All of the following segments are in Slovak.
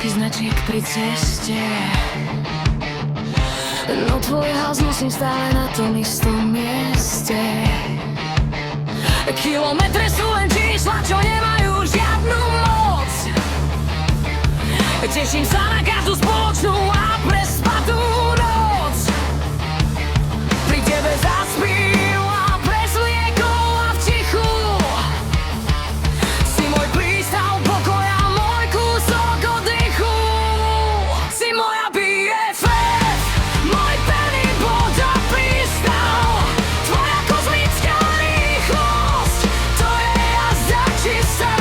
stovky značiek pri ceste. No tvoj hlas nosím stále na tom istom mieste. Kilometre sú len čísla, čo nemajú žiadnu moc. Teším sa na každú spoločnú a prespatú noc. Pri tebe zaspím a bez liekov a v tichu. Si môj prístav pokoja, môj kúsok oddychu. Si moja BFF, môj pevný bod a prístav. Tvoja kozmická rýchlosť, to je jazda čistá.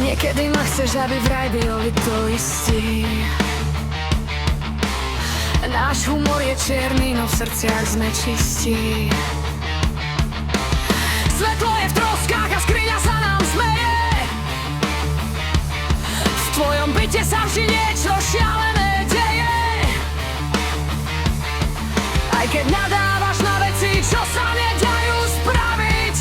Niekedy ma chceš, aby vraj byli to istí. Náš humor je čierny, no v srdciach sme čistí. Svetlo je v troskách a skriňa sa nám smeje. V tvojom byte sa vždy niečo šialené deje. Aj keď nadávaš na veci, čo sa nedajú spraviť,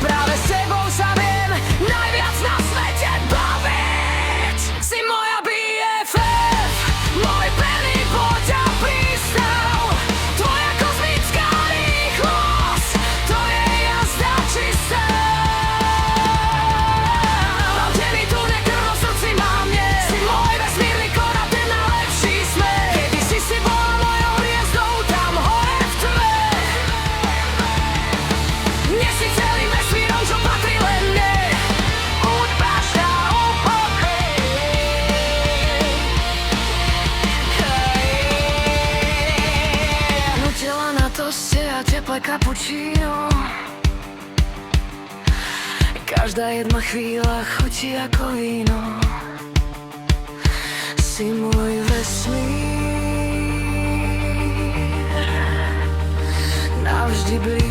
práve s tebou sa viem najviac na svete baviť. Si moja BFF, môj pevný bod a prístav. Tvoja kozmická rýchlosť, to je jazda čistá. Mám teby tu nekrvo v srdci, mám nie. Si môj vesmírny korab, ten najlepší smer. Kedysi si bola mojou hviezdou tam hore v tme. Dnes si celým vesmírom, čo patrí len mne. A teplé kapučíno. Každá jedna chvíľa chutí ako víno. Si môj vesmír, navždy blízko.